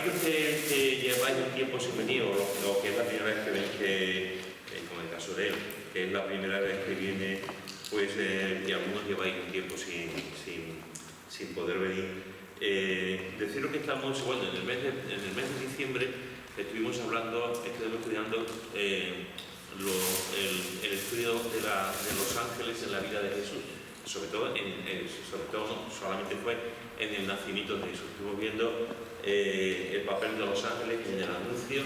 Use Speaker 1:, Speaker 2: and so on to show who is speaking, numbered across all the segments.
Speaker 1: aquellos que lleváis un tiempo sin venir, o que es la primera vez que ven, como en el caso de él, que es la primera vez que viene, pues y algunos lleváis un tiempo sin poder venir, deciros que estamos, bueno, en el mes de diciembre estuvimos estudiando el estudio de los ángeles en la vida de Jesús. Sobre todo no solamente fue en el nacimiento de Jesús. Estuvimos viendo el papel de los ángeles en el anuncio,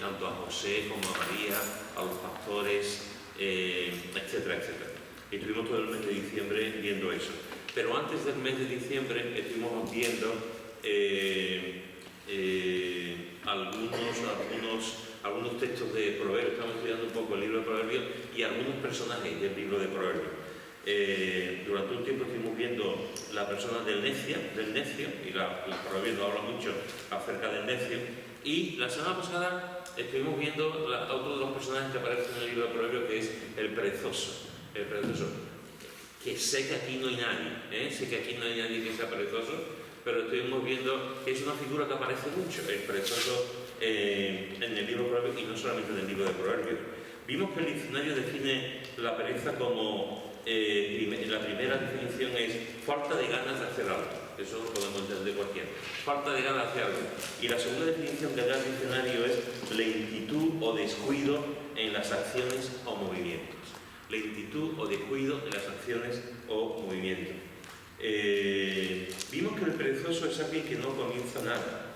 Speaker 1: tanto a José como a María, a los pastores, etcétera, etcétera. Y estuvimos todo el mes de diciembre viendo eso. Pero antes del mes de diciembre estuvimos viendo algunos textos de Proverbios. Estamos estudiando un poco el libro de Proverbios y algunos personajes del libro de Proverbios. Durante un tiempo estuvimos viendo la persona del necio, y la Proverbios nos habla mucho acerca del necio, y la semana pasada estuvimos viendo otro de los personajes que aparece en el libro de Proverbios, que es el perezoso, que sé que aquí no hay nadie, sé que aquí no hay nadie que sea perezoso, pero estuvimos viendo que es una figura que aparece mucho, el perezoso, en el libro de Proverbios, y no solamente en el libro de Proverbios. Vimos que el diccionario define la pereza como, la primera definición es falta de ganas de hacer algo. Eso lo podemos entender cualquiera. Falta de ganas de hacer algo. Y la segunda definición que da el diccionario es lentitud o descuido en las acciones o movimientos. Lentitud o descuido en las acciones o movimientos. Vimos que el perezoso es alguien que no comienza nada.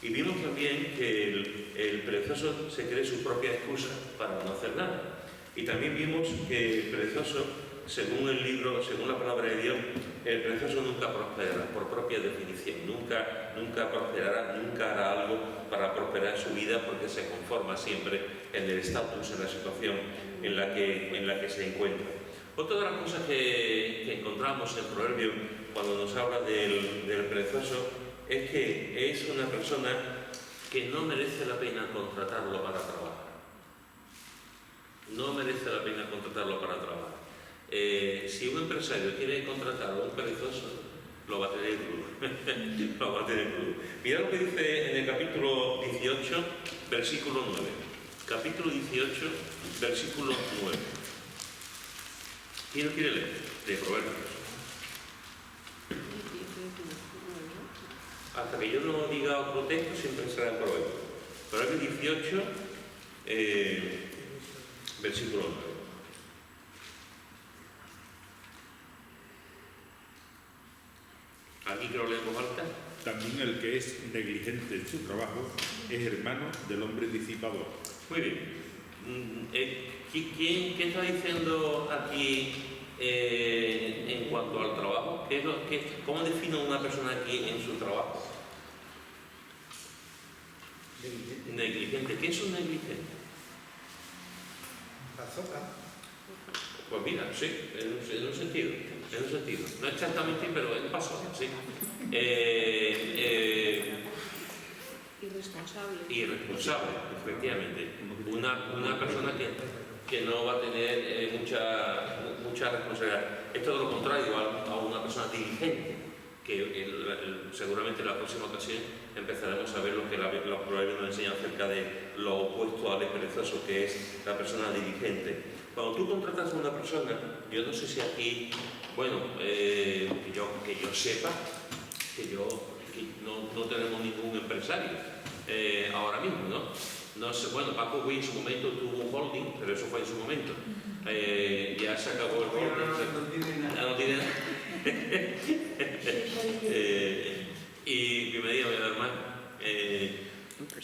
Speaker 1: Y vimos también que el perezoso se cree su propia excusa para no hacer nada. Y también vimos que el perezoso, según el libro, según la palabra de Dios, el perezoso nunca prosperará, por propia definición. Nunca prosperará, nunca hará algo para prosperar su vida, porque se conforma siempre en el estatus, en la situación en la que se encuentra. Otra de las cosas que encontramos en Proverbios cuando nos habla del perezoso es que es una persona que no merece la pena contratarlo para trabajar. No merece la pena contratarlo para trabajar. Si un empresario quiere contratar a un perezoso, lo va a tener crudo. Lo va a tener crudo. Mirad lo que dice en el capítulo 18, versículo 9. Capítulo 18, versículo 9. ¿Quién lo quiere leer? De Proverbios. Hasta que yo no diga otro texto, siempre será en Proverbios. Proverbios 18, versículo 9. ¿Alguien que lo lea en voz alta?
Speaker 2: También el que es negligente en su trabajo es hermano del hombre disipador.
Speaker 1: Muy bien. ¿Qué está diciendo aquí en cuanto al trabajo? ¿Cómo define una persona aquí en su trabajo? Negligente. ¿Qué es un negligente?
Speaker 3: Bazooka.
Speaker 1: Pues mira, sí, en un sentido. No exactamente, pero es paso, sí. Irresponsable, efectivamente. Una persona que no va a tener mucha responsabilidad. Es todo lo contrario a una persona diligente, que seguramente en la próxima ocasión empezaremos a ver lo que la Proverbios nos enseña acerca de lo opuesto al perezoso, que es la persona diligente. Cuando tú contratas a una persona, yo no sé si aquí, bueno, que yo sepa, que no tenemos ningún empresario ahora mismo, ¿no? No sé, bueno, Paco Gui en su momento tuvo un holding, pero eso fue en su momento. Ya se acabó el holding. No tiene nada. Y me dijo mi hermano.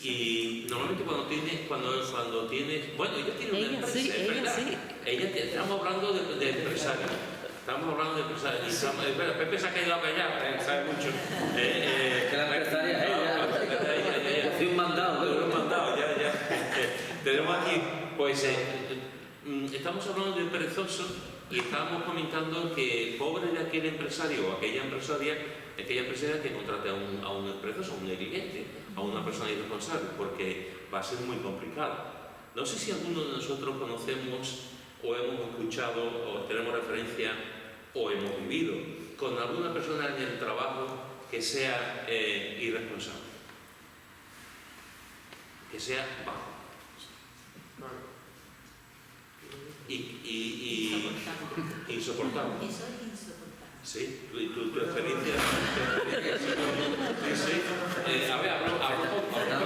Speaker 1: Y normalmente cuando tienes, bueno, ella tiene una empresa,
Speaker 4: sí,
Speaker 1: es verdad.
Speaker 4: ella sí.
Speaker 1: Estamos hablando de empresarios. Estamos hablando de empresarios. Espera, Pepe se ha quedado callado, sabe mucho.
Speaker 5: Que la empresaria es ella. Hace un mandado,
Speaker 1: ya. Tenemos aquí, pues, estamos hablando del perezoso y estábamos comentando que pobre de aquel empresario o aquella empresaria que contrate a un perezoso, a un negligente, a una persona irresponsable, porque va a ser muy complicado. No sé si alguno de nosotros conocemos o hemos escuchado o tenemos referencia o hemos vivido con alguna persona en el trabajo que sea irresponsable. que sea bajo. Y insoportable.
Speaker 3: Eso es insoportable.
Speaker 1: Sí, tu experiencia. Sí. A ver, habla un poco. Habla un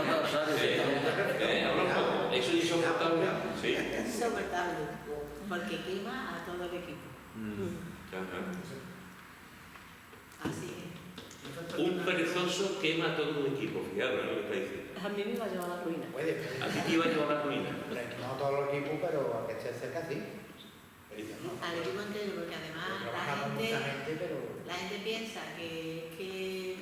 Speaker 1: poco. ¿Eso es insoportable? Sí.
Speaker 3: Insoportable, porque quema a todo el equipo. Así es.
Speaker 1: Un perezoso quema a todo un equipo, fijaros lo que está diciendo.
Speaker 4: A mí me va a llevar a la ruina.
Speaker 1: A ti te iba a llevar a la ruina.
Speaker 6: No todos los equipos, pero a que esté cerca sí.
Speaker 3: Al equipo entero, porque además
Speaker 6: Trabajamos mucha gente, pero...
Speaker 3: la gente piensa que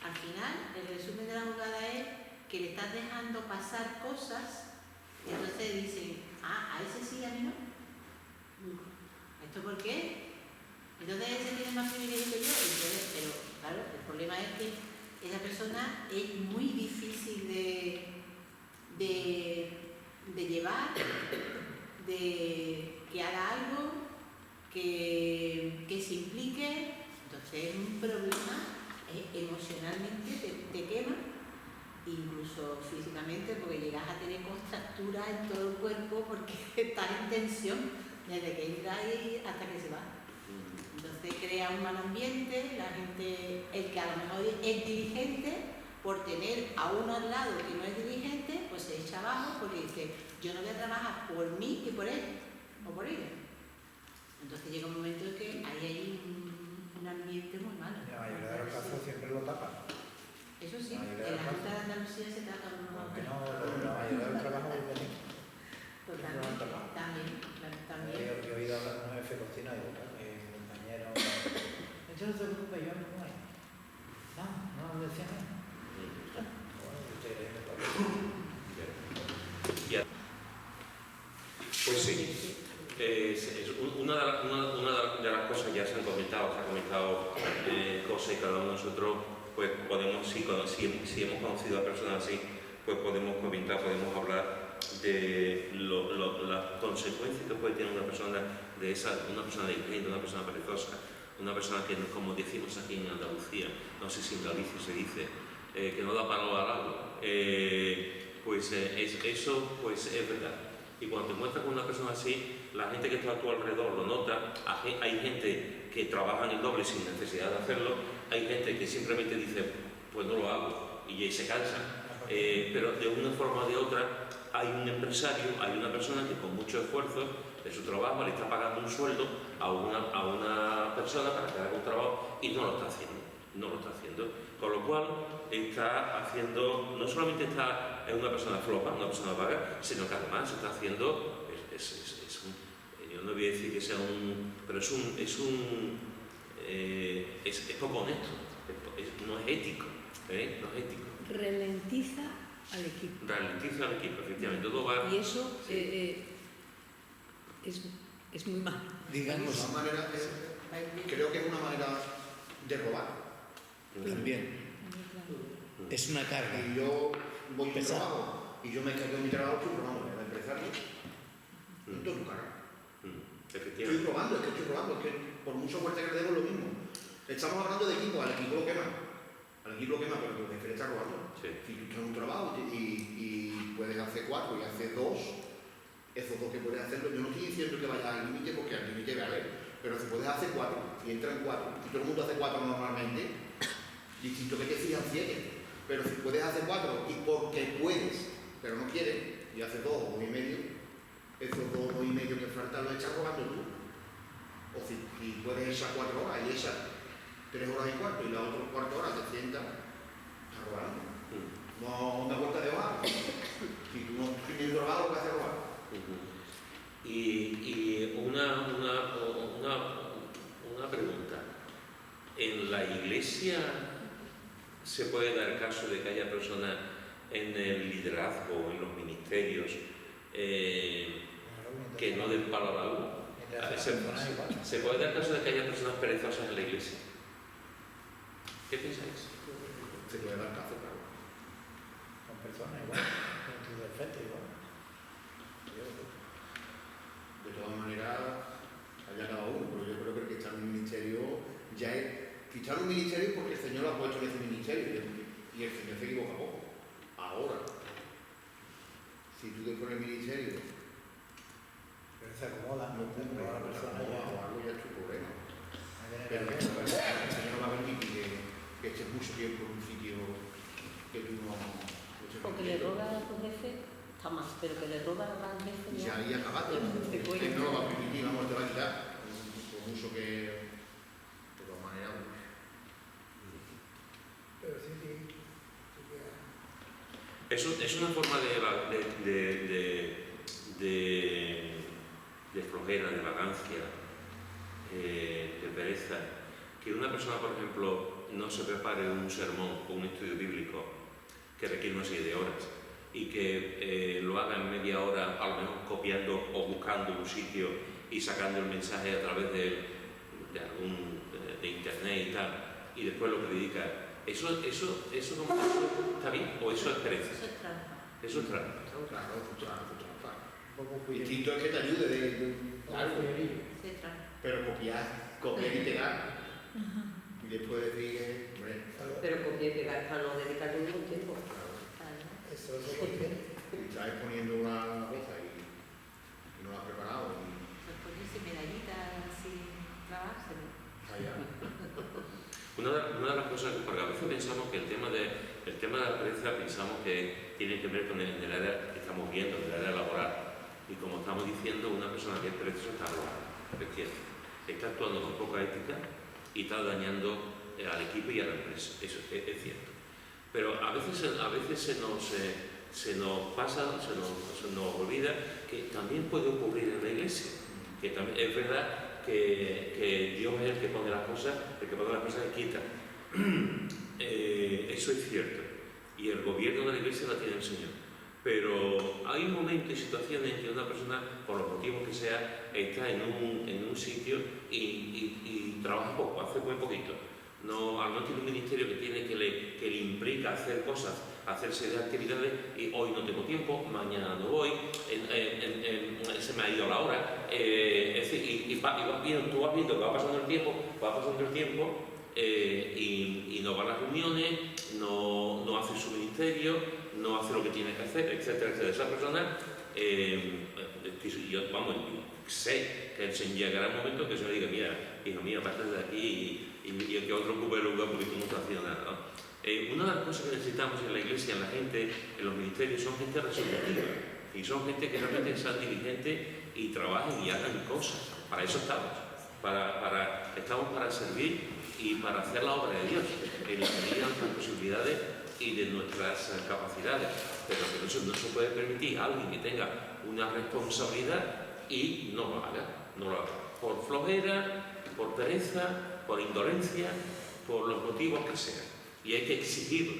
Speaker 3: al final el resumen de la jugada es que le estás dejando pasar cosas y entonces dicen, a ese sí, a mí no. ¿Esto por qué? Entonces ese tiene más privilegio que yo. Entonces, pero claro, el problema es que esa persona es muy difícil de llevar, de que haga algo, que se implique. Entonces es un problema, emocionalmente te quema, incluso físicamente, porque llegas a tener contracturas en todo el cuerpo porque estás en tensión desde que entra y hasta que se va. Entonces crea un mal ambiente, la gente, el que a lo mejor es dirigente, por tener a uno al lado que no es dirigente, pues se echa abajo porque dice, yo no voy a trabajar por mí y por él, o por ella. Entonces llega un momento en que ahí hay un ambiente muy malo.
Speaker 6: En la mayoría de los casos siempre lo tapan.
Speaker 3: Eso sí, en la Junta de Andalucía se trata de
Speaker 6: Aunque no, la mayoría del trabajo es de
Speaker 3: totalmente, también, claro, también.
Speaker 6: Yo he oído hablar de un jefe de cocina y digo, claro, compañero... Esto no se preocupe, yo no voy. No decía nada. Bueno, ustedes me parece.
Speaker 1: Pues sí. Una de las cosas ya se ha comentado cosas y cada uno de nosotros pues podemos, si hemos conocido a personas así, pues podemos comentar, podemos hablar de las consecuencias que puede tener una persona dirigente, una persona perezosa, una persona que, como decimos aquí en Andalucía, no sé si en Galicia se dice, que no da palo al agua, eso pues es verdad. Y cuando te encuentras con una persona así, la gente que está a tu alrededor lo nota. Hay gente que trabaja en el doble sin necesidad de hacerlo, hay gente que simplemente dice, pues no lo hago, y se cansa. Pero de una forma o de otra, hay un empresario, hay una persona que con mucho esfuerzo de su trabajo le está pagando un sueldo a una persona para que haga un trabajo y no lo está haciendo. Con lo cual, está haciendo, no solamente es una persona floja, una persona vaga, sino que además está haciendo, yo no voy a decir que sea pero es poco honesto, no es ético, no es ético.
Speaker 4: Ralentiza al equipo.
Speaker 1: Ralentiza al equipo, efectivamente. Todo va...
Speaker 4: Y eso es muy malo.
Speaker 7: Digamos, creo que es una manera de robar.
Speaker 6: También. Es una carga.
Speaker 7: Y yo voy a mi trabajo y yo me cargo en mi trabajo, estoy robando. El empresario, no tengo tu cara. Estoy robando, es que por mucho fuerte que le demos lo mismo. Estamos hablando de equipo, al equipo lo quema, pero tu jefe le está robando.
Speaker 1: Sí.
Speaker 7: Si tú tienes un trabajo y puedes hacer 4 y haces 2, esos 2 que puedes hacerlo, yo no estoy diciendo que vayas al límite porque al límite vale, pero si puedes hacer 4 y entran 4, y todo el mundo hace 4 normalmente, distinto que te sigan 7, pero si puedes hacer 4 y porque puedes, pero no quieres, y haces 2 o 2,5, esos 2 o 2,5 que faltan los estás robando tú. O si puedes echar 4 horas y echas 3 horas y cuarto y la otra cuarto hora te sientas, estás robando. No una vuelta de hoja. Si tú no tienes trabajo, ¿qué haces robar?
Speaker 1: Y una pregunta. ¿En la iglesia se puede dar caso de que haya personas en el liderazgo, en los ministerios, que no den palo a la luz? ¿Se puede dar caso de que haya personas perezosas en la iglesia? ¿Qué pensáis?
Speaker 7: Se puede dar caso, claro.
Speaker 6: Con personas igual, con tu defecto igual.
Speaker 7: De todas maneras, allá cada uno, pero yo creo que el que está en un ministerio ya es... Que está en un ministerio porque el Señor lo ha puesto en ese ministerio y el Señor se equivoca poco. Ahora, Si tú te pones el ministerio,
Speaker 6: Pero se acomoda,
Speaker 7: no
Speaker 6: se
Speaker 7: cumple,
Speaker 6: acomoda la persona
Speaker 7: o
Speaker 6: ya.
Speaker 7: algo ya es tu problema.
Speaker 6: Ahí viene
Speaker 7: Pero
Speaker 6: la
Speaker 7: que
Speaker 6: cosa.
Speaker 7: el Señor no va a permitir que estés mucho tiempo en un sitio que tú no estés
Speaker 4: O que le
Speaker 7: viviendo.
Speaker 4: roba dos veces, está más, pero que le roba más veces
Speaker 7: Y
Speaker 4: ya.
Speaker 7: ahí acabaste.
Speaker 4: Te cuello.
Speaker 7: Él no lo va a permitir, vamos, te va a quitar. Por mucho que. De todas maneras.
Speaker 6: Pero sí, sí.
Speaker 1: Eso es una forma de flojera, de vagancia, de pereza, que una persona, por ejemplo, no se prepare un sermón o un estudio bíblico que requiere una serie de horas y que lo haga en media hora, a lo mejor copiando o buscando un sitio y sacando el mensaje a través de internet y tal, y después lo predica. ¿Eso está bien o eso es pereza?
Speaker 3: Eso es trampa.
Speaker 1: Eso es trampa.
Speaker 7: Claro, claro.
Speaker 6: Un poco cuyo.
Speaker 7: Distinto es que te ayude
Speaker 6: Claro,
Speaker 7: algo,
Speaker 3: Eso es trampa.
Speaker 7: pero copiar y pegar. Y después decir, hombre,
Speaker 4: Pero copiar y pegar para no dedicarle un tiempo.
Speaker 7: claro,
Speaker 3: Claro.
Speaker 6: Eso es lo que tiene.
Speaker 7: y traes poniendo una cosa y no la has preparado y
Speaker 3: Pues ponerse medallitas sin clavárselo.
Speaker 7: allá.
Speaker 1: Una de las cosas, porque a veces pensamos que el tema de la pereza pensamos que tiene que ver con el área que estamos viendo, el área laboral. Y como estamos diciendo, una persona que es perezosa está robando, es cierto. Está actuando con poca ética y está dañando al equipo y a la empresa, eso es cierto. Pero a veces se nos pasa, se nos olvida que también puede ocurrir en la iglesia, que también es verdad que Dios es el que pone las cosas, el que pone las cosas y quita. Eso es cierto. Y el gobierno de la iglesia la tiene el Señor. Pero hay momentos y situaciones en que una persona, por los motivos que sea, está en un sitio y trabaja poco, hace muy poquito. No, al menos tiene un ministerio que le implica hacer cosas, hacerse de actividades y hoy no tengo tiempo, mañana no voy, se me ha ido la hora. Es decir, tú vas viendo que va pasando el tiempo y no va a las reuniones, no hace su ministerio, no hace lo que tiene que hacer, etcétera, etcétera. Esa persona, yo sé que llegará un momento que se me diga, mira, hijo mío, aparte de aquí y que otro ocupe el lugar porque tú no estás haciendo nada, ¿no? Una de las cosas que necesitamos en la iglesia, en la gente, en los ministerios, son gente resolutiva y son gente que realmente sean diligentes y trabajen y hagan cosas. Para eso estamos. Estamos para servir y para hacer la obra de Dios en la medida de nuestras posibilidades y de nuestras capacidades. Pero que eso no se puede permitir a alguien que tenga una responsabilidad y no lo haga. Por flojera, por pereza, por indolencia, por los motivos que sean. Y hay que exigirlo.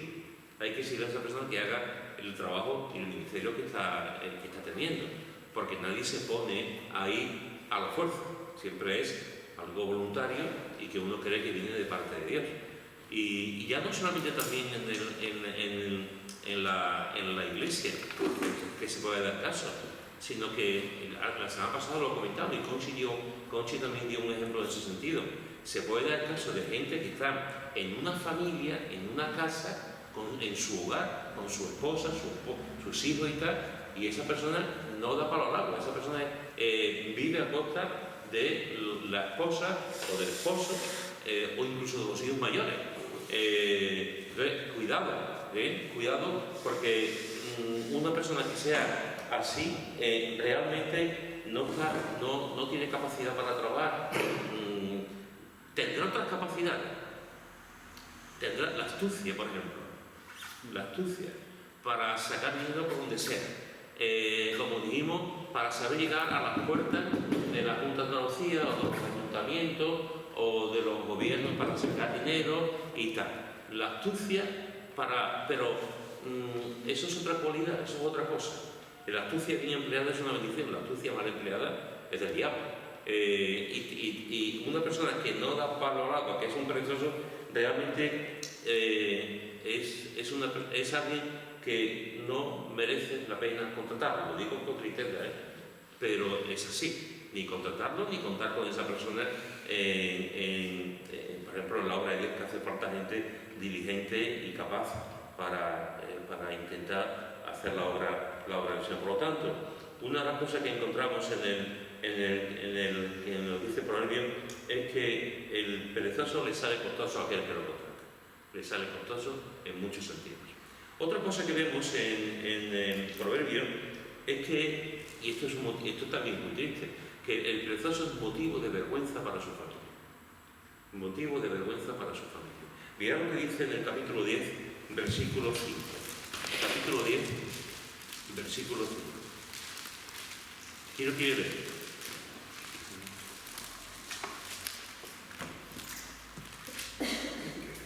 Speaker 1: Hay que exigir a esa persona que haga el trabajo y el ministerio que está teniendo. Porque nadie se pone ahí a la fuerza. Siempre es algo voluntario y que uno cree que viene de parte de Dios. Y ya no solamente también en la iglesia, que se puede dar caso, sino que la semana pasada lo comentaba y Conchi también dio un ejemplo en ese sentido. Se puede dar caso de gente que está en una familia, en una casa, en su hogar, con su esposa, sus hijos y tal, y esa persona no da palo largo, esa persona vive a costa de la esposa o del esposo o incluso de los hijos mayores. Entonces, cuidado, porque una persona que sea así realmente no tiene capacidad para trabajar. Tendrá otras capacidades. Tendrá la astucia, por ejemplo. La astucia para sacar dinero por donde sea. Como dijimos, para saber llegar a las puertas de la Junta de Andalucía o de los ayuntamientos o de los gobiernos para sacar dinero y tal. La astucia pero eso es otra cualidad, eso es otra cosa. La astucia bien empleada es una bendición, la astucia mal empleada es del diablo. Y una persona que no da palo al agua, que es un perezoso, realmente es alguien que no merece la pena contratarlo. Lo digo con tristeza, pero es así. Ni contratarlo, ni contar con esa persona, por ejemplo, en la obra de Dios, que hace falta gente diligente y capaz para intentar hacer la obra de misión. Por lo tanto, una de las cosas que encontramos en lo que dice Proverbio es que el perezoso le sale costoso a aquel que lo contrata. Le sale costoso en muchos sentidos. Otra cosa que vemos en Proverbio es que, y esto también es muy triste, que el perezoso es motivo de vergüenza para su familia. Motivo de vergüenza para su familia. Mirad lo que dice en el capítulo 10, versículo 5. Capítulo 10, versículo 5. ¿Quién lo quiere ver?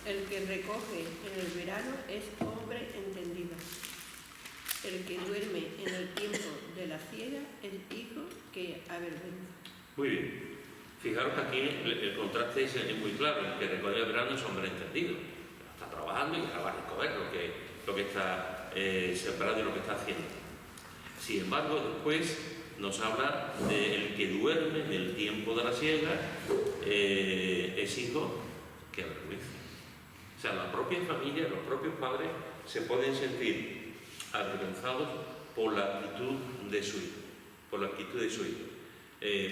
Speaker 8: El que recoge en el verano es hombre entendido. El que duerme en el tiempo de la siega es hijo que avergüenza.
Speaker 1: Muy bien. Fijaros que aquí el contraste es muy claro. El que recoge el verano es hombre entendido. Está trabajando y ahora va a recoger lo que está sembrado y lo que está haciendo. Sin embargo, después nos habla del que duerme en el tiempo de la siega es hijo que avergüenza. O sea, la propia familia, los propios padres se pueden sentir avergonzados por la actitud de su hijo, por la actitud de su hijo,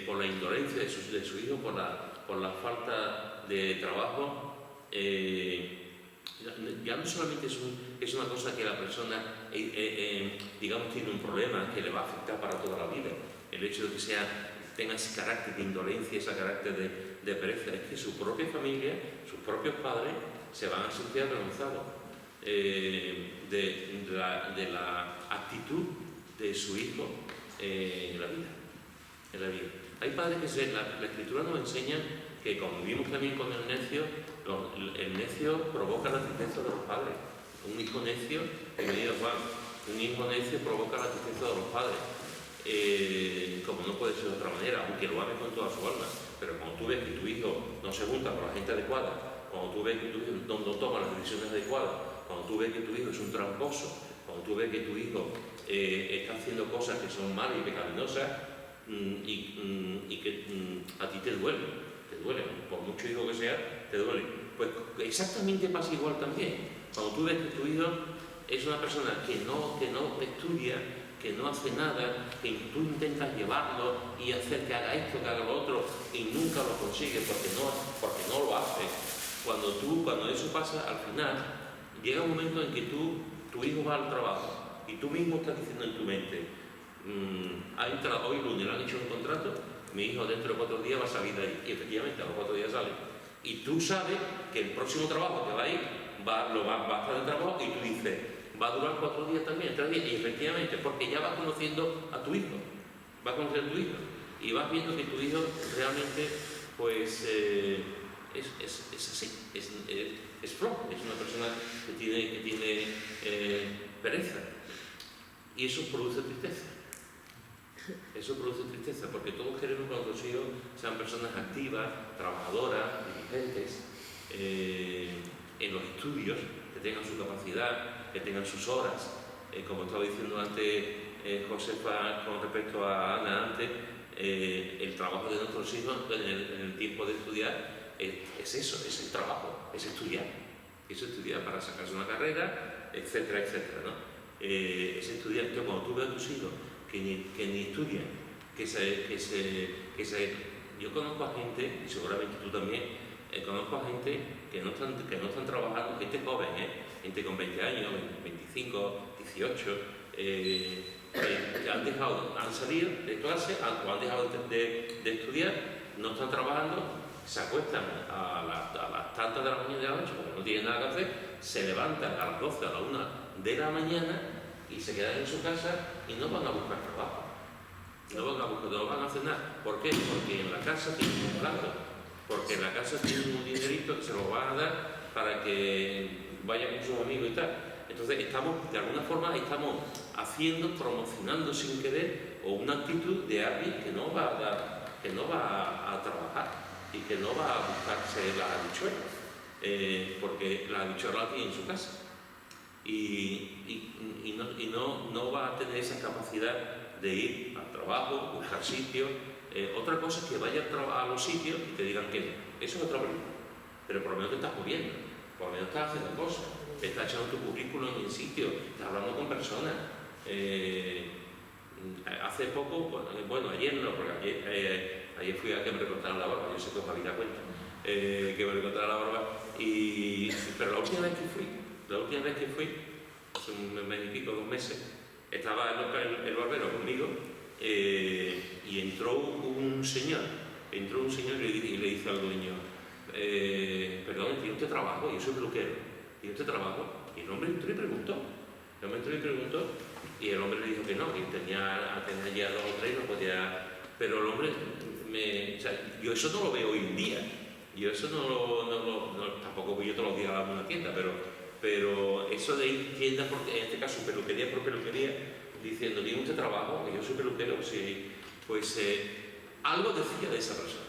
Speaker 1: por la indolencia de su hijo, por la falta de trabajo. Ya no solamente es una cosa que la persona, digamos, tiene un problema que le va a afectar para toda la vida, el hecho de que tenga ese carácter de indolencia, ese carácter de pereza, es que su propia familia, sus propios padres, se van a sentir avergonzados de la actitud de su hijo en la vida. Hay padres que la Escritura nos enseña que, como vimos también con el necio provoca la tristeza de los padres. Un hijo necio, bienvenido Juan, un hijo necio provoca la tristeza de los padres. Como no puede ser de otra manera, aunque lo ame con toda su alma. Pero cuando tú ves que tu hijo no se junta con la gente adecuada, cuando tú ves que tu hijo no toma las decisiones adecuadas, cuando tú ves que tu hijo es un tramposo, cuando tú ves que tu hijo está haciendo cosas que son malas y pecaminosas y que a ti te duele, por mucho hijo que sea, te duele. Pues exactamente pasa igual también. Cuando tú ves que tu hijo es una persona que no estudia, que no hace nada, que tú intentas llevarlo y hacer que haga esto, que haga lo otro, y nunca lo consigues porque no lo hace. Cuando eso pasa, al final, llega un momento en que tu hijo va al trabajo y tú mismo estás diciendo en tu mente, hoy lunes le han hecho un contrato, mi hijo dentro de 4 días va a salir de ahí, y efectivamente a los 4 días sale. Y tú sabes que el próximo trabajo que va a ir, va a estar en trabajo y tú dices, va a durar 4 días también, 3 días, y efectivamente, porque ya vas conociendo a tu hijo, y vas viendo que tu hijo realmente, pues, es así, es flojo, es una persona que tiene pereza, y eso produce tristeza. Porque todos queremos que nuestros hijos sean personas activas, trabajadoras, diligentes, en los estudios, que tengan su capacidad, que tengan sus horas. Como estaba diciendo antes Josefa con respecto a Ana antes, el trabajo de nuestros hijos en el tiempo de estudiar es eso, es el trabajo, es estudiar para sacarse una carrera, etcétera, etcétera, ¿no? Es estudiar. Entonces, cuando tú ves a tus hijos que ni estudian, yo conozco a gente, y seguramente tú también, conozco a gente que no están trabajando, gente joven, gente con 20 años, 25, 18, que han salido de clase o han dejado de estudiar, no están trabajando, se acuestan a las tantas de la mañana y de la noche porque no tienen nada que hacer, se levantan a las 12, a la 1 de la mañana y se quedan en su casa y no van a buscar trabajo. No van a hacer nada. ¿Por qué? Porque en la casa tienen un plato, porque en la casa tienen un dinerito que se los van a dar para que vaya con sus amigos y tal. Entonces de alguna forma estamos promocionando sin querer o una actitud de alguien que no va a trabajar y que no va a buscarse la habichuela, porque la habichuela la tiene en su casa y no va a tener esa capacidad de ir al trabajo, buscar sitios. Otra cosa es que vaya a los sitios y te digan que no. Eso es otra pregunta, pero por lo menos te estás moviendo, por lo menos estás haciendo cosas. estás echando tu currículum en sitio, estás hablando con personas. Hace poco, bueno, ayer no, porque ayer fui a que me recortaran la barba, yo sé que os habéis dado cuenta, que me recortaran la barba, pero la última vez que fui, hace un mes y pico, 2 meses, estaba el barbero conmigo y entró un señor y le dice al dueño, perdón, ¿tiene usted trabajo? Yo soy peluquero, ¿tiene usted trabajo? Y el hombre entró y preguntó, y el hombre le dijo que no, que tenía ya 2 o 3 y no podía, pero el hombre, o sea, yo eso no lo veo hoy en día, yo eso tampoco voy yo todos los días a una tienda, pero eso de ir tiendas, en este caso peluquería por peluquería, diciendo, ¿tiene usted trabajo? Que yo soy peluquero, sí, pues algo decía de esa persona,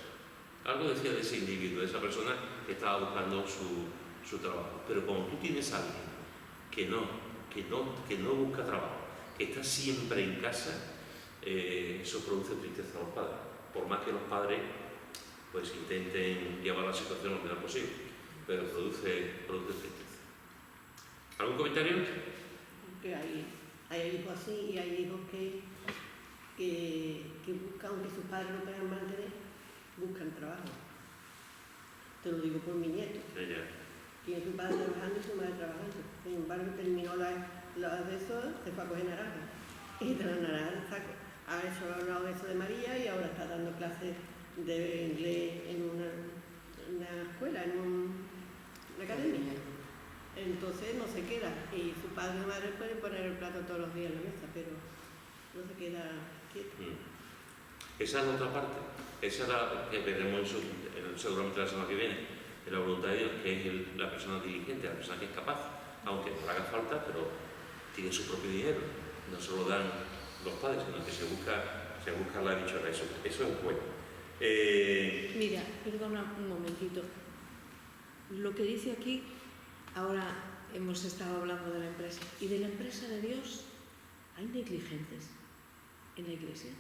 Speaker 1: algo decía de ese individuo, de esa persona que estaba buscando su trabajo. Pero cuando tú tienes a alguien que no busca trabajo, que está siempre en casa, eso produce tristeza a los padres, por más que los padres pues intenten llevar la situación lo menos posible, pero produce tristeza. ¿Algún comentario?
Speaker 8: Que hay hijos así y hay hijos que buscan, aunque sus padres no puedan mantener, buscan trabajo. Te lo digo por mi nieto.
Speaker 1: Ya.
Speaker 8: Tiene su padre trabajando y su madre trabajando. Sin embargo, terminó las de eso, se fue a coger naranja. Y de la naranja ha hablado de eso de María y ahora está dando clases de inglés en una escuela, en una academia. Entonces no se queda. Y su padre y su madre pueden poner el plato todos los días en la mesa, pero no se queda quieto.
Speaker 1: Esa es la otra parte. Esa es la que veremos seguramente la semana que viene, en la voluntad de Dios, que es la persona diligente, la persona que es capaz, aunque no le haga falta, pero tiene su propio dinero. No se lo dan los padres, sino que se busca la dichona. Eso es bueno.
Speaker 9: Mira, perdona un momentito. Lo que dice aquí, ahora hemos estado hablando de la empresa, y de la empresa de Dios, ¿hay negligentes en la iglesia?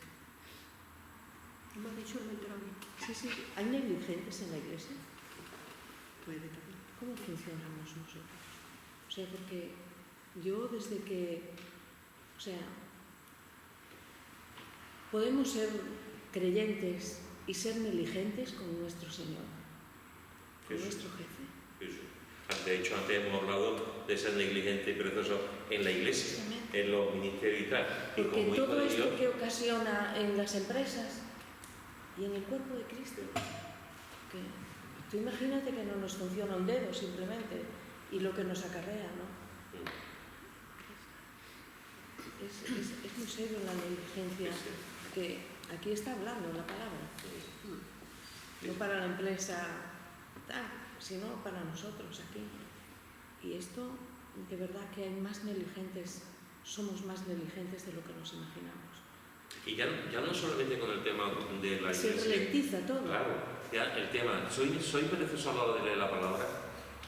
Speaker 8: ¿Hemos dicho el mentor?
Speaker 9: Sí, ¿hay negligentes en la iglesia?
Speaker 8: Puede también.
Speaker 9: ¿Cómo funcionamos nosotros? O sea, porque yo desde que, o sea, podemos ser creyentes y ser negligentes con nuestro Señor, con nuestro jefe.
Speaker 1: Eso. De hecho, antes hemos hablado de ser negligente y perezoso en la iglesia, en los ministerios y tal.
Speaker 9: Porque
Speaker 1: y como
Speaker 9: todo
Speaker 1: hijo de
Speaker 9: esto
Speaker 1: Dios,
Speaker 9: que ocasiona en las empresas y en el cuerpo de Cristo, que tú imagínate que no nos funciona un dedo simplemente y lo que nos acarrea, ¿no? Es muy serio la negligencia que aquí está hablando la palabra. No para la empresa tal, sino para nosotros aquí. Y esto, de verdad que hay más negligentes, somos más negligentes de lo que nos imaginamos.
Speaker 1: y ya no solamente con el tema de la
Speaker 9: Se
Speaker 1: iglesia.
Speaker 9: ralentiza todo.
Speaker 1: Claro, ya el tema, soy perezoso a la hora de leer la palabra,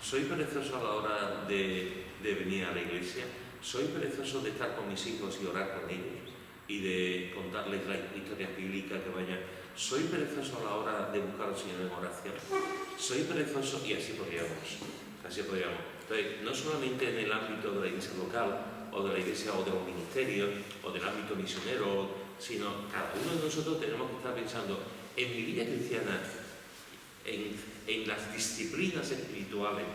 Speaker 1: soy perezoso a la hora de venir a la iglesia, soy perezoso de estar con mis hijos y orar con ellos y de contarles la historia bíblica que vayan. Soy perezoso a la hora de buscar al Señor en oración. Soy perezoso, y así podríamos. Entonces, no solamente en el ámbito de la iglesia local, o de la iglesia, o de los ministerios, o del ámbito misionero, sino cada uno de nosotros tenemos que estar pensando en mi vida cristiana, en las disciplinas espirituales.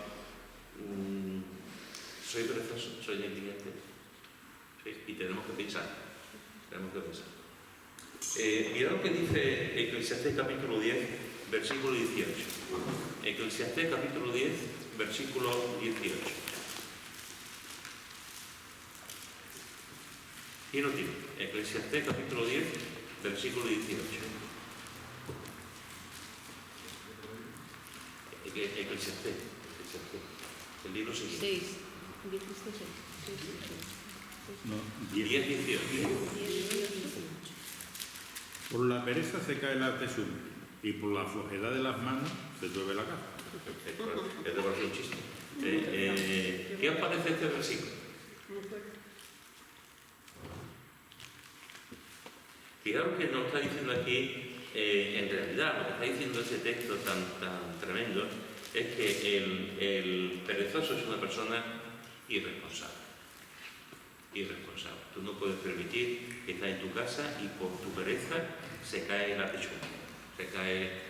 Speaker 1: Soy perezoso, soy negligente. ¿Sí? Y tenemos que pensar. Mira lo que dice Eclesiastés capítulo 10, versículo 18. Eclesiastés capítulo 10, versículo 18. ¿Quién lo tiene? Eclesiastés capítulo 10, versículo 18. Eclesiastés. El libro siguiente.
Speaker 9: 6.
Speaker 2: 10.
Speaker 1: 10, 18.
Speaker 2: Por la pereza se cae el artesano y por la flojedad de las manos se llueve la casa.
Speaker 1: Es de parece un chiste. ¿Qué os parece este versículo? Fijaros que nos está diciendo aquí, en realidad, lo que está diciendo ese texto tan tremendo es que el perezoso es una persona irresponsable. Irresponsable. Tú no puedes permitir que estás en tu casa y por tu pereza se cae la techumbre.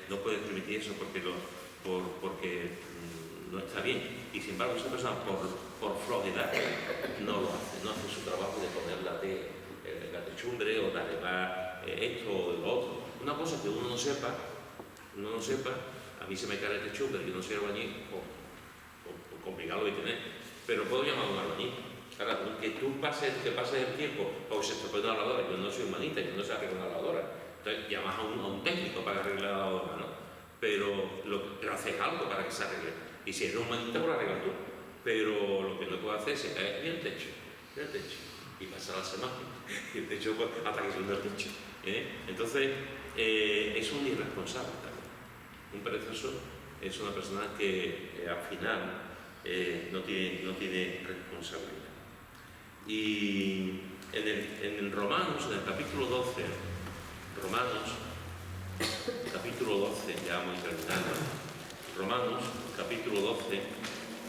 Speaker 1: No puedes permitir eso porque no está bien. Y sin embargo, esa persona por flojedad no lo hace, no hace su trabajo de poner la techumbre o de arreglar esto o lo otro. Una cosa que uno no sepa, a mí se me cae la techumbre, yo no soy albañil, o complicado de tener, pero puedo llamar a un albañil. Ahora, que tú pases el tiempo, o se estropea una lavadora, yo no soy humanista, yo no sé arreglar una lavadora, entonces llamas a un técnico para arreglar la lavadora, ¿no? Pero haces algo para que se arregle. Y si eres humanista, pues arreglas tú. Pero lo que no puedes hacer es se cae el techo, y pasa la semana, y el techo hasta que se hunde el techo. Entonces, es un irresponsable también. Un perezoso es una persona que al final no tiene responsabilidad. Y en Romanos, en el capítulo 12, ya vamos terminando. Romanos, capítulo 12,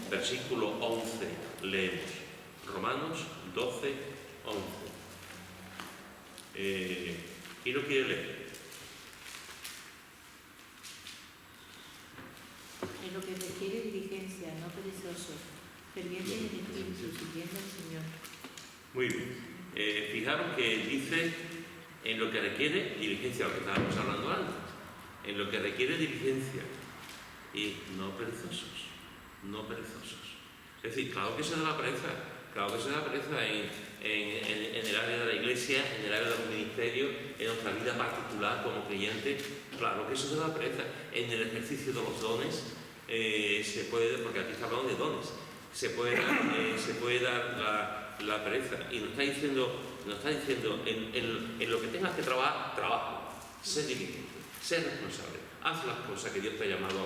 Speaker 1: versículo 11, leemos. Romanos 12, 11. ¿Quién lo quiere leer?
Speaker 3: En lo que requiere diligencia, no perezoso, ferviente en el espíritu, sirviendo al Señor.
Speaker 1: Muy bien. Fijaros que dice en lo que requiere diligencia, lo que estábamos hablando antes, en lo que requiere diligencia y no perezosos. Es decir, claro que se da la pereza en el área de la iglesia, en el área de los ministerios, en nuestra vida particular como creyentes, claro que se da la pereza. En el ejercicio de los dones se puede, porque aquí está hablando de dones, se puede dar la pereza. Y nos está diciendo en lo que tengas que trabajar, trabaja, sé diligente, sé responsable, haz las cosas que Dios te ha llamado a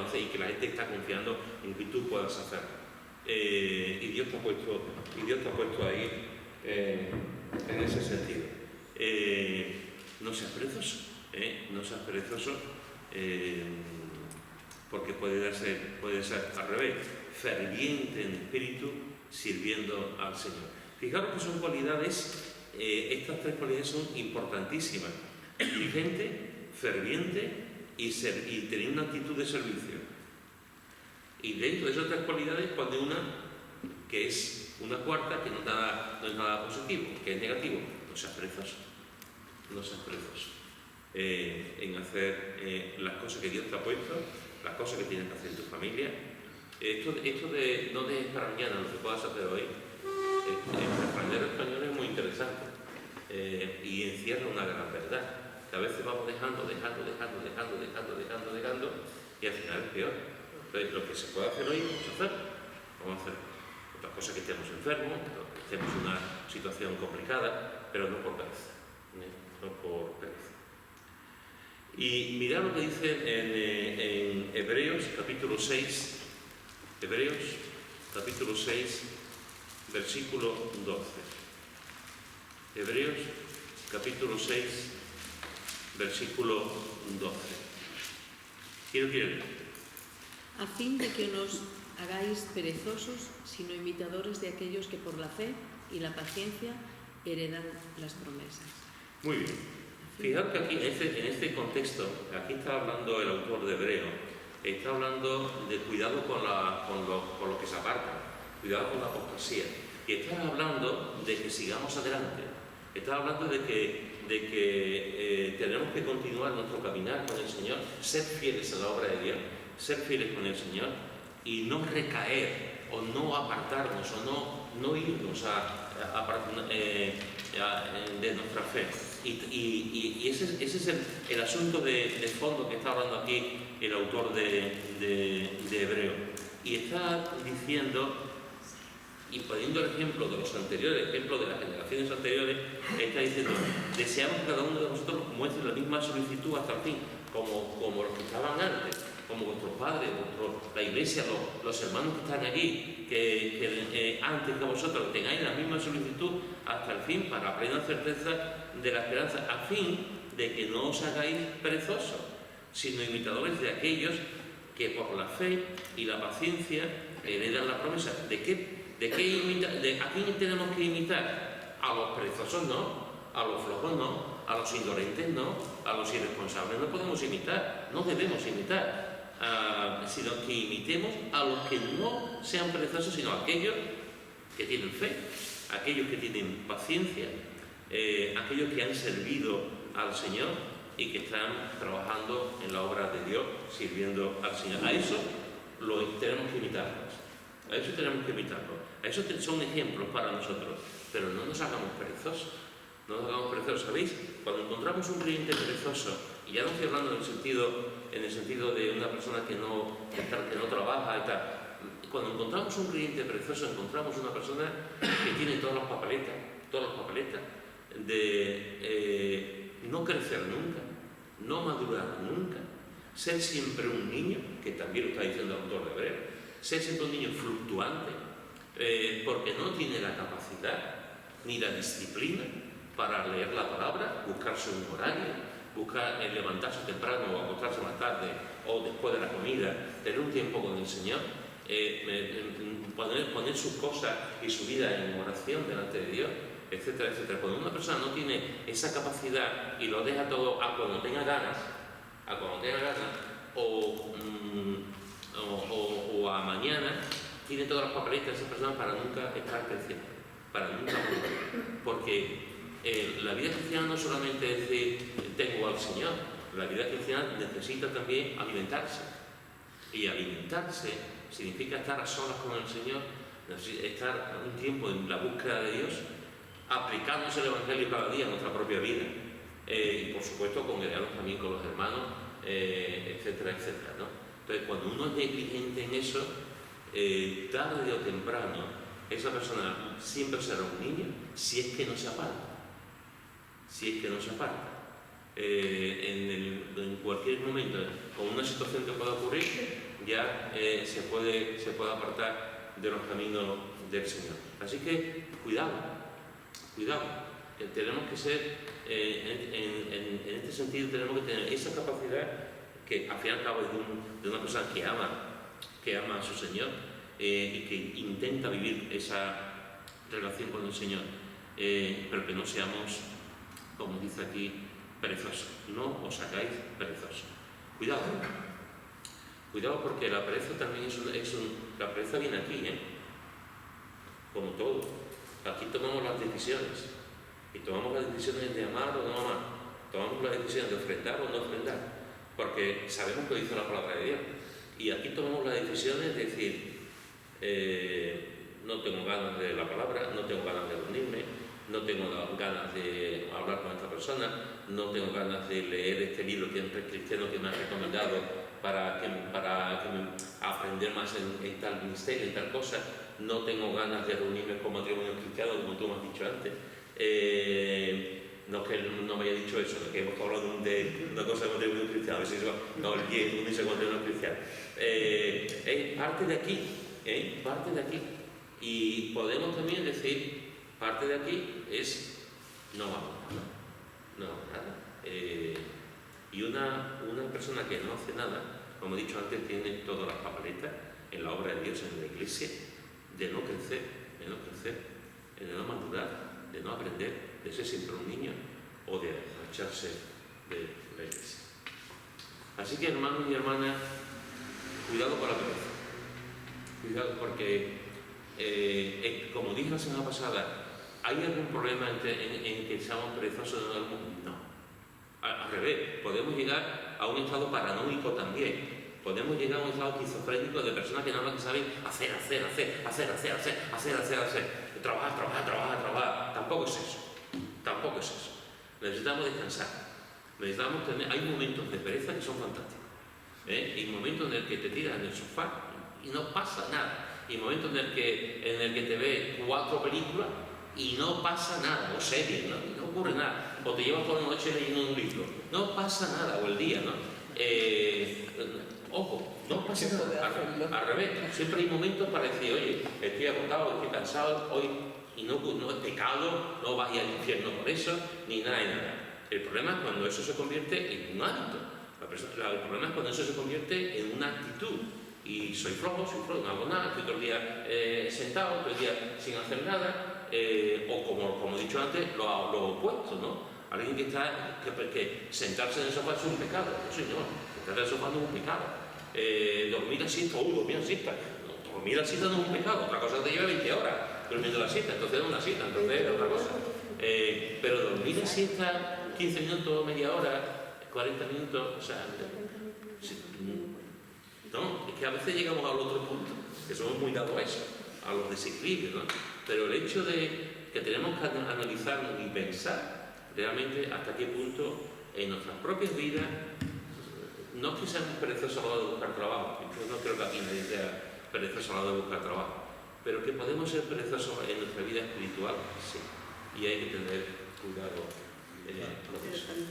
Speaker 1: hacer y que la gente está confiando en que tú puedas hacer. Y Dios te ha puesto ahí en ese sentido. No seas perezoso, porque puede ser al revés, ferviente en espíritu, sirviendo al Señor. Fijaros que son cualidades, estas tres cualidades son importantísimas: diligente, ferviente y tener una actitud de servicio. Y dentro de esas tres cualidades pone una que es una cuarta, que no es nada positivo, que es negativo. No seas perezoso. En hacer las cosas que Dios te ha puesto, las cosas que tienes que hacer en tu familia. Esto de no dejes para mañana lo que puedas hacer hoy. Aprender español es muy interesante y encierra una gran verdad, que a veces vamos dejando y al final es peor. Entonces, lo que se puede hacer hoy, vamos a hacer otras cosas, que estemos enfermos, que estemos en una situación complicada, pero no por pereza. Y mirad lo que dice en Hebreos capítulo 6, versículo 12. Hebreos capítulo 6, versículo 12. ¿Quién lo quiere leer?
Speaker 9: A fin de que no os hagáis perezosos, sino imitadores de aquellos que por la fe y la paciencia heredan las promesas.
Speaker 1: Muy bien. Fijaros que aquí, en este contexto, aquí está hablando el autor de Hebreo, está hablando de cuidado con lo que se aparta, cuidado con la apostasía. Y está hablando de que sigamos adelante, está hablando de que tenemos que continuar nuestro caminar con el Señor, ser fieles a la obra de Dios, ser fieles con el Señor y no recaer o no apartarnos o no irnos de nuestra fe. Y ese es el asunto de fondo que está hablando aquí el autor de Hebreo. Y está diciendo, y poniendo el ejemplo de los anteriores, el ejemplo de las generaciones anteriores, está diciendo: deseamos que cada uno de vosotros muestre la misma solicitud hasta el fin, como los que estaban antes, como vuestros padres, la iglesia, los hermanos que están allí, que antes que vosotros tengáis la misma solicitud hasta el fin, para plena certeza de la esperanza, a fin de que no os hagáis perezosos, sino imitadores de aquellos que por la fe y la paciencia heredan la promesa. ¿De qué ¿A quién tenemos que imitar? A los perezosos no, a los flojos no, a los indolentes no, a los irresponsables no podemos imitar, no debemos imitar, sino que imitemos a los que no sean perezosos, sino a aquellos que tienen fe, aquellos que tienen paciencia, aquellos que han servido al Señor y que están trabajando en la obra de Dios, sirviendo al Señor. A eso tenemos que imitarlos. A eso tenemos que imitarlos. A eso son ejemplos para nosotros. Pero no nos hagamos perezosos. No nos hagamos perezosos. ¿Sabéis? Cuando encontramos un creyente perezoso, y ya no estoy hablando en el sentido de una persona que no trabaja y tal. Cuando encontramos un creyente perezoso, encontramos una persona que tiene todas las papeletas de no crecer nunca, no madurar nunca, ser siempre un niño, que también lo está diciendo el autor de Hebreos, ser siempre un niño fluctuante, porque no tiene la capacidad ni la disciplina para leer la palabra, buscarse un horario, buscar levantarse temprano o acostarse más tarde o después de la comida, tener un tiempo con el Señor, poner sus cosas y su vida en oración delante de Dios, etcétera, etcétera. Cuando una persona no tiene esa capacidad y lo deja todo a cuando tenga ganas, o a mañana, tiene todas las papeletas esa persona para nunca estar creciendo, para nunca madurar. Porque la vida cristiana no solamente es decir, tengo al Señor, la vida cristiana necesita también alimentarse. Y alimentarse significa estar a solas con el Señor, estar un tiempo en la búsqueda de Dios, aplicándose el Evangelio cada día a nuestra propia vida. Y por supuesto congregarnos también con los hermanos, etcétera, etcétera, ¿no? Entonces, cuando uno es negligente en eso, tarde o temprano, esa persona siempre será un niño si es que no se aparta. En cualquier momento, con una situación que pueda ocurrir, ya se puede apartar de los caminos del Señor. Así que cuidado, tenemos que ser, en este sentido tenemos que tener esa capacidad que al fin y al cabo es de una persona que ama a su Señor y que intenta vivir esa relación con el Señor, pero que no seamos, como dice aquí, perezosos. No os hagáis perezosos. Cuidado porque la pereza también la pereza viene aquí, como todo. Aquí tomamos las decisiones y tomamos las decisiones de amar o no amar, tomamos las decisiones de ofrendar o no ofrendar, porque sabemos que dice la palabra de Dios. Y aquí tomamos las decisiones de decir, no tengo ganas de la palabra, no tengo ganas de reunirme, no tengo ganas de hablar con esta persona, no tengo ganas de leer este libro que es cristiano que me ha recomendado para aprender más en tal ministerio, en tal cosa, no tengo ganas de reunirme con matrimonios cristianos, como tú me has dicho antes. No que no me haya dicho eso, que hemos hablado de una cosa de matrimonio cristiano, a ver si eso, no, el 10, uno dice matrimonio cristiano. Parte de aquí, y podemos también decir, parte de aquí es no vamos nada. Y una persona que no hace nada, como he dicho antes, tiene todas las papeletas en la obra de Dios, en la iglesia, de no crecer, de no madurar, de no aprender, de ser siempre un niño o de marcharse de la iglesia. Así que, hermanos y hermanas, cuidado con la pereza. Cuidado porque, como dije la semana pasada, ¿hay algún problema en que seamos perezosos en algún mundo? No. Al revés, podemos llegar a un estado paranoico también. Podemos llegar a un estado esquizofrénico de personas que nada más que saben hacer. Trabajar. Tampoco es eso. Necesitamos descansar. Hay momentos de pereza que son fantásticos. Y momentos en el que te tiras en el sofá y no pasa nada. Y momentos en el que te ves 4 películas y no pasa nada, o series, no ocurre nada. O te llevas toda la noche leyendo un libro, no pasa nada, o el día, ¿no? Ojo, no pasa nada. Al revés, siempre hay momentos para decir, oye, estoy agotado, estoy cansado, hoy, y no es pecado, no vayas al infierno por eso, ni nada. El problema es cuando eso se convierte en un hábito. El problema es cuando eso se convierte en una actitud. y soy flojo, no hago nada, estoy todo el día sentado, todo el día sin hacer nada, o como he dicho antes, lo opuesto, ¿no? Alguien que sentarse en el sofá es un pecado. No, señor, sentarse en el sofá no es un pecado. Dormir la siesta, dormir la siesta. No, dormir la siesta no es un pecado. Otra cosa es que te lleva 20 horas durmiendo la siesta, entonces no es una siesta, entonces es otra cosa. Pero dormir la siesta 15 minutos, media hora, 40 minutos, o sea, no, es que a veces llegamos al otro punto, que somos muy dados a eso, a los desequilibrios, ¿no? Pero el hecho de que tenemos que analizar y pensar realmente hasta qué punto en nuestras propias vidas, no es que seamos perezosos a la hora de buscar trabajo, yo no creo que aquí nadie sea perezoso a la hora de buscar trabajo, pero que podemos ser perezosos en nuestra vida espiritual, sí, y hay que tener cuidado con eso.